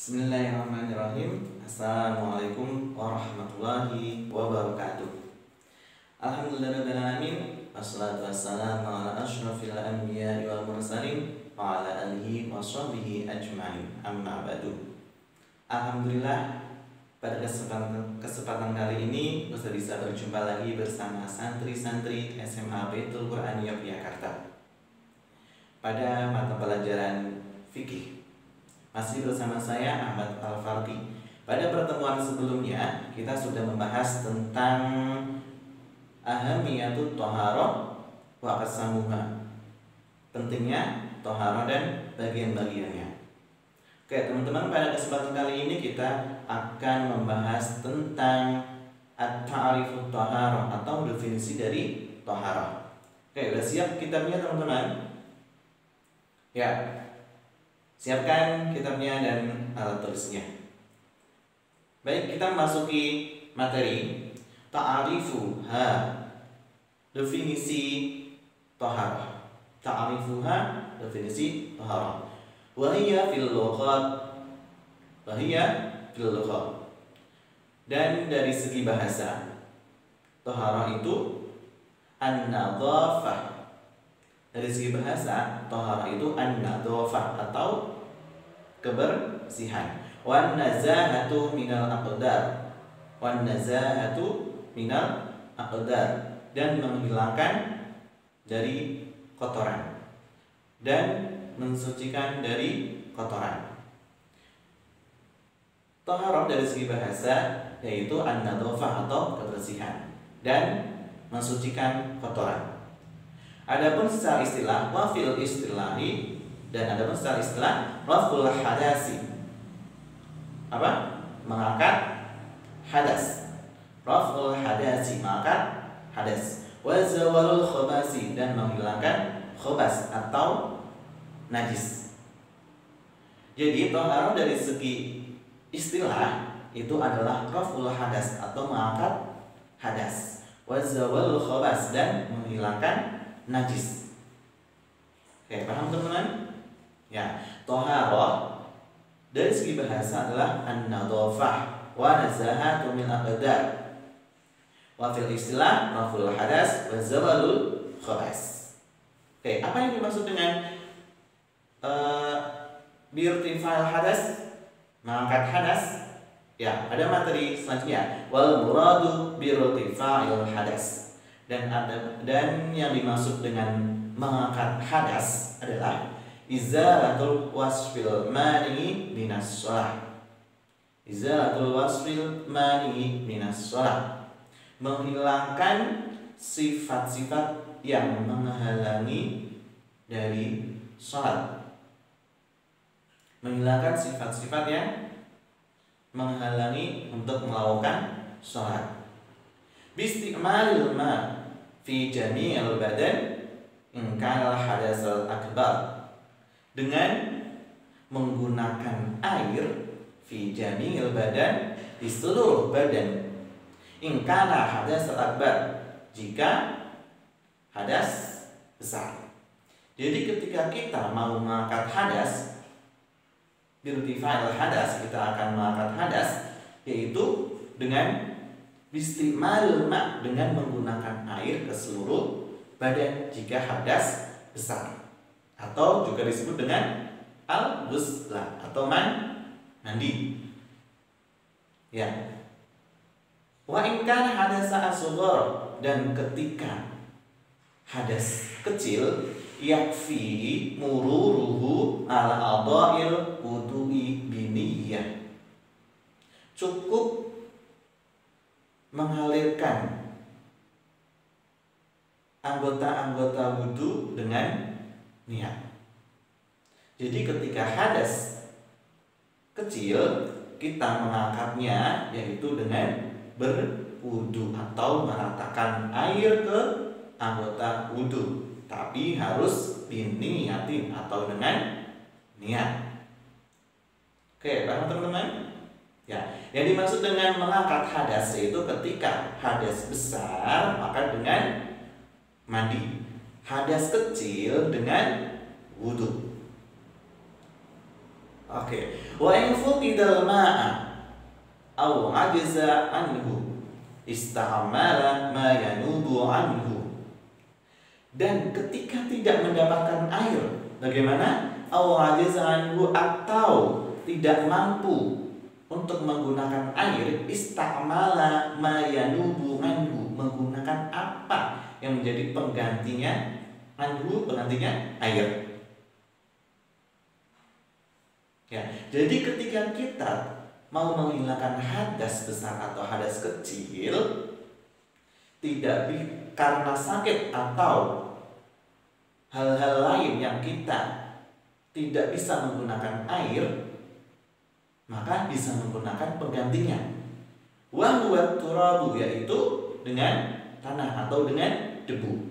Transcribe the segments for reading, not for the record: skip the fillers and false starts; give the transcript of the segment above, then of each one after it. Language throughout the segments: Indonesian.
Bismillahirrahmanirrahim. Assalamualaikum warahmatullahi wabarakatuh. Alhamdulillahirabbil alamin. Wassalatu wassalamu ala asyrafil anbiya'i wal mursalin wa ala alihi washabihi ajmain. Amma ba'du. Alhamdulillah, pada kesempatan kali ini kita bisa berjumpa lagi bersama santri-santri SMA Baitul Quran Yogyakarta pada mata pelajaran fikih. Masih bersama saya Ahmad Al-Farqi. Pada pertemuan sebelumnya kita sudah membahas tentang ahamiyatut thaharah wa aqsamuha. Pentingnya thaharah dan bagian-bagiannya. Oke, teman-teman, pada kesempatan kali ini kita akan membahas tentang at-ta'rifut thaharah atau definisi dari thaharah. Oke, udah siap kitabnya teman-teman? Ya. Siapkan kitabnya dan alat tulisnya. Baik, kita masuki materi ta'arifuha, definisi thaharah. Ta'arifuha, definisi thaharah. Wa hiya fil lughat. Dan dari segi bahasa, thaharah itu an-nadhafah. Dari segi bahasa, thaharah itu an-nadhafah atau kebersihan. Wan nazahatu minal aqdar. Wan nazahatu minal aqdar, dan menghilangkan dari kotoran dan mensucikan dari kotoran. Thaharah dari segi bahasa yaitu an-nadhafah atau kebersihan dan mensucikan kotoran. Adapun secara istilah wafil istilahi, dan adapun secara istilah raf'ul hadasi. Apa? Mengangkat hadas. Raf'ul hadasi, mengangkat hadas. Wa zawalul khabasi, dan menghilangkan khabas atau najis. Jadi thaharah dari segi istilah itu adalah raf'ul hadas atau mengangkat hadas. Wa zawalul khabas, dan menghilangkan najis. Oke, paham teman-teman? Ya, thaharah dari segi bahasa adalah an-nadhafah wa nazahatu min aqdar. Wa fil istilah raf'ul hadas wa zawalul khabas. Oke, apa yang dimaksud dengan birtifa'il hadas? Mengangkat hadas. Ya, ada materi selanjutnya. Wal muradu birtifa'il hadas. Dan yang dimaksud dengan mengangkat hadas adalah izalatul wasfil mani minas shalah. Izalatul wasfil mani minas shalah, menghilangkan sifat-sifat yang menghalangi dari salat. Menghilangkan sifat-sifat yang menghalangi untuk melakukan salat. Bisti'malil ma fi jami'il badan in kana hadatsal akbar, dengan menggunakan air fi jami'il badan, di seluruh badan, in kana hadatsal akbar, jika hadas besar. Jadi ketika kita mau mengangkat hadas, birtifa'il hadas, kita akan mengangkat hadas yaitu dengan bisti'mal ma, dengan menggunakan air ke seluruh badan jika hadas besar, atau juga disebut dengan al-ghuslah atau mandi. Ya. Wa in kana hadasa asghar, dan ketika hadas kecil, yakfi mururuhu ala adail wudu'i biniyah, cukup mengalirkan anggota-anggota wudu dengan niat. Jadi ketika hadas kecil, kita mengangkatnya yaitu dengan berwudu atau meratakan air ke anggota wudu, tapi harus biniyatin atau dengan niat. Oke, paham teman-teman? Ya, yang dimaksud dengan mengangkat hadas yaitu ketika hadas besar maka dengan mandi, hadas kecil dengan wudu. Oke. Wa in fuqidal ma'a aw ajza anhu istamala ma yanubu anhu. Dan ketika tidak mendapatkan air, bagaimana? Aw ajza anhu, atau tidak mampu untuk menggunakan air, istamala ma yanubu anhu, menggunakan apa yang menjadi penggantinya anhu, penggantinya air. Ya, jadi ketika kita mau menghilangkan hadas besar atau hadas kecil, tidak karena sakit atau hal-hal lain yang kita tidak bisa menggunakan air, maka bisa menggunakan penggantinya. Wa huwa turabu, yaitu dengan tanah atau dengan debu.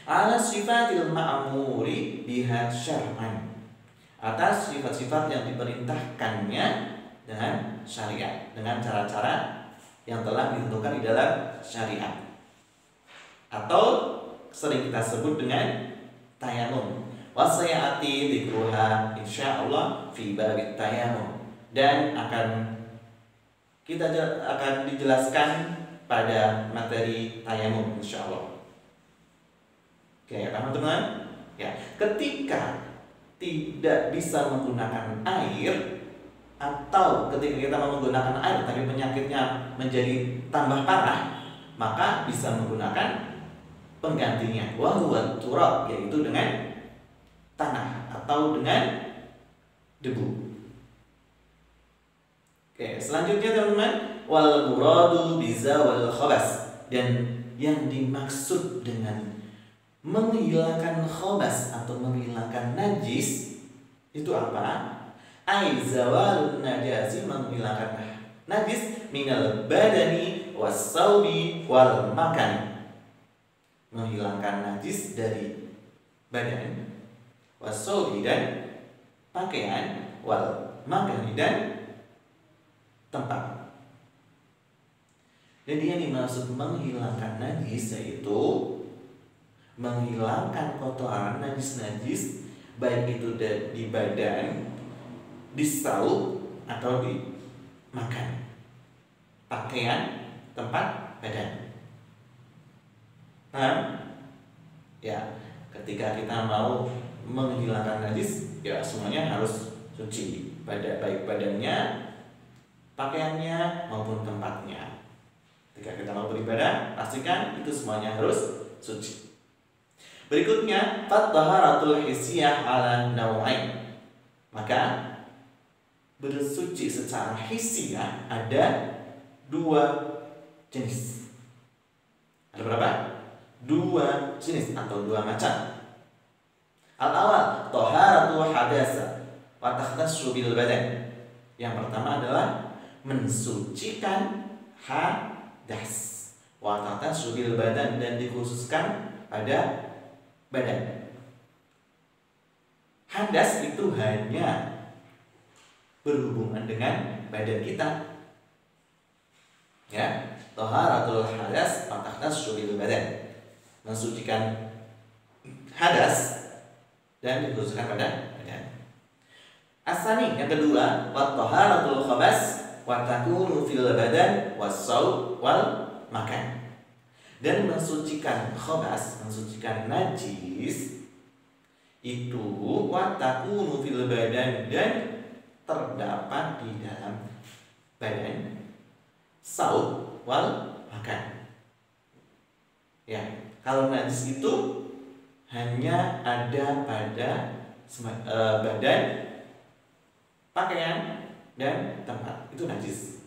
Ala sifatil ma'muri biha syar'an, atas sifat-sifat yang diperintahkannya dengan syariat, dengan cara-cara yang telah ditentukan di dalam syariat, atau sering kita sebut dengan tayamum. Wasayati dzikruha insyaallah fi babit tayamum, dan akan dijelaskan pada materi tayamum insyaallah. Oke, teman-teman. Ya, ketika tidak bisa menggunakan air, atau ketika kita menggunakan air tapi penyakitnya menjadi tambah parah, maka bisa menggunakan penggantinya, wa huwa turab, yaitu dengan tanah atau dengan debu. Oke, selanjutnya teman-teman, wal muradu bizawal khabas, dan yang dimaksud dengan menghilangkan khabas atau menghilangkan najis itu apa? Ai zawalun najasi, menghilangkan najis minal badani wasaubi wal makan, menghilangkan najis dari badan, wasaubi dan pakaian, wal makan dan tempat. Jadi yang dimaksud menghilangkan najis yaitu menghilangkan kotoran, najis-najis, baik itu di badan, di sauk, atau di makan, pakaian, tempat badan. Nah, ya, ketika kita mau menghilangkan najis, ya semuanya harus suci, baik badannya, pakaiannya, maupun tempatnya. Ketika kita mau beribadah, pastikan itu semuanya harus suci. Berikutnya, at-taharatul hissiyah ala nau'ain. Maka bersuci secara hissiyah ada 2 jenis. Ada berapa? 2 jenis atau 2 macam. Al-awal, taharatul hadasa wa takhtassu bil badan. Yang pertama adalah mensucikan hadas wa takhtassu bil badan, dan dikhususkan pada badan. Hadas itu hanya berhubungan dengan badan kita. Ya, taharatul hadas wa takhtassu bil badan, mensucikan hadas dan dikhususkan pada badan. Asani, yang kedua, wa taharatul khabas wa takunu fil badan was-saub wal makan. Dan mensucikan khabas, mensucikan najis itu wa takunu fil badan, dan terdapat di dalam badan, saub wal makan. Ya, kalau najis itu hanya ada pada badan, pakaian, dan tempat, itu najis.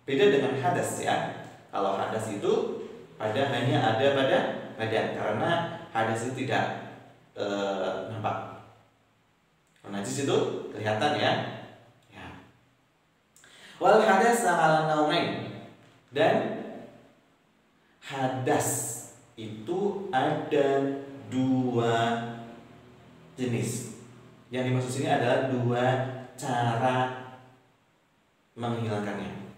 Beda dengan hadas ya. Kalau hadas itu hanya ada pada badan, karena hadas itu tidak nampak. Kalau najis itu kelihatan ya. Wal hadas ala naumain, dan hadas itu ada 2 jenis. Yang dimaksud sini adalah 2 cara menghilangkannya,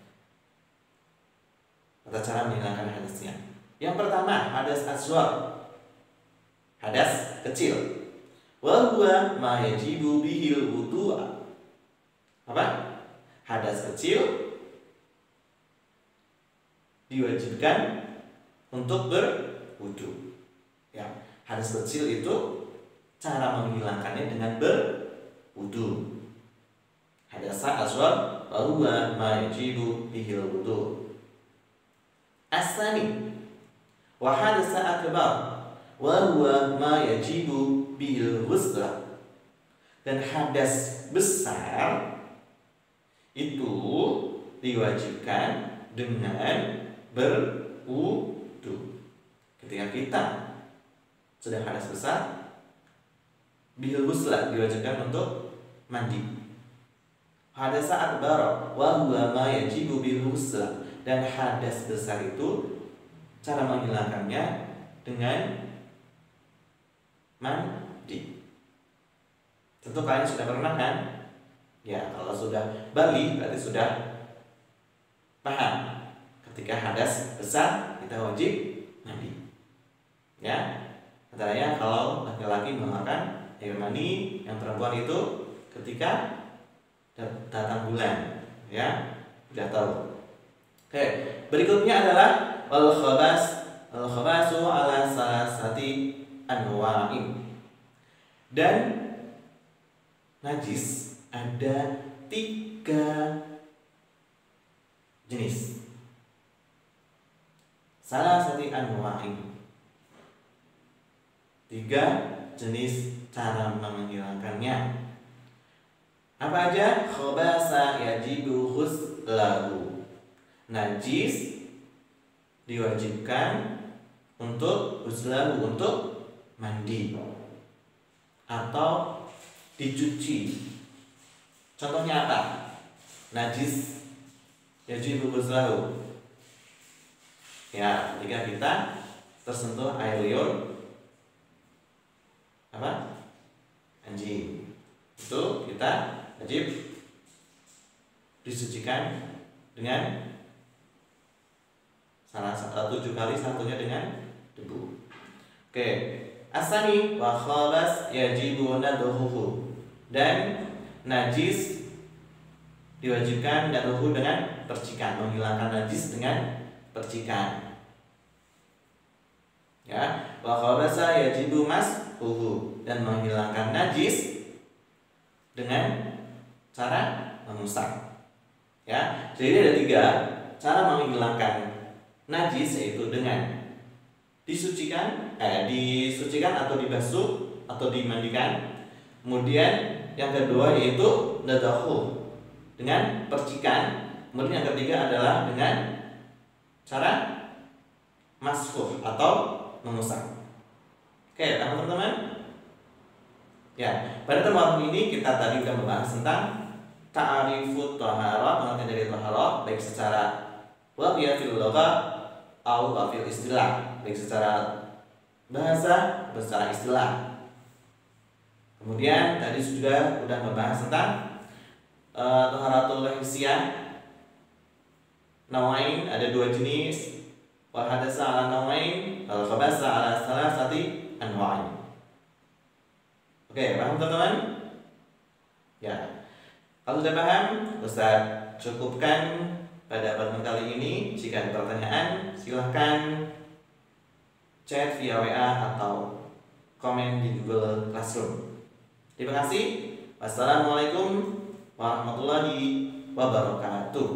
atau cara menghilangkan hadasnya. Yang pertama, hadas asghar, hadas kecil. Wa huwa ma yajibu bihil wudu'a hadas kecil diwajibkan untuk berwudu. Ya, hadas kecil itu cara menghilangkannya dengan berwudu. Hadasa asghar wa huwa ma yajibu bihil wudu. Asani wa hadasa akbar wa huwa ma yajibu bihil ghusl. Dan hadas besar itu diwajibkan dengan berwudu. Ketika kita sudah hadas besar, bihil ghusl diwajibkan untuk mandi. Hadasa akbar wa huwa ma yajibu bihil ghusl. Dan hadas besar itu cara menghilangkannya dengan mandi. Tentu kalian sudah pernah kan? Ya, kalau sudah balik berarti sudah paham. Ketika hadas besar kita wajib mandi. Ya, antaranya kalau laki-laki mengeluarkan air mani, yang perempuan itu ketika datang bulan. Ya, sudah tahu. Oke, berikutnya adalah al-khabasu ala salasati anwa'in. Dan najis ada 3 jenis. Salasati anwa'in, 3 jenis cara menghilangkannya. Apa aja? Khabasa yajibu ghuslahu. Najis diwajibkan untuk ghuslahu, untuk mandi atau dicuci. Contohnya apa? Najis yajibu ghuslahu. Ya, ketika kita tersentuh air liur apa? Anjing. Itu kita wajib disucikan dengan salah 7 kali, satunya dengan debu. Oke, asani wa khabas yajibu nadhuhu. Dan najis diwajibkan nadhuhu dengan percikan, menghilangkan najis dengan percikan. Ya, wa khabasa yajibu mashuhu. Dan menghilangkan najis dengan cara mengusap. Ya, jadi ada 3 cara menghilangkan najis, yaitu dengan disucikan atau dibasuh atau dimandikan. Kemudian yang kedua yaitu nadhuhu, dengan percikan. Kemudian yang ketiga adalah dengan cara mashuh atau mengusap. Oke, teman-teman. Ya, pada temuan ini kita tadi sudah membahas tentang ta'rifut thaharah, pengertian dari thaharah, baik secara waqiyah fil lugha atau fil istilah, baik secara bahasa atau secara istilah. Kemudian tadi sudah membahas tentang thaharatul hissiyah. Nawain ada 2 jenis. Wa hadasa ala nawain, al khabasa ala salasati anwa'in. Oke, paham teman-teman? Ya. Kalau sudah paham, Ustaz cukupkan pada pertemuan kali ini. Jika ada pertanyaan, silahkan chat via WA atau komen di Google Classroom. Terima kasih. Wassalamualaikum warahmatullahi wabarakatuh.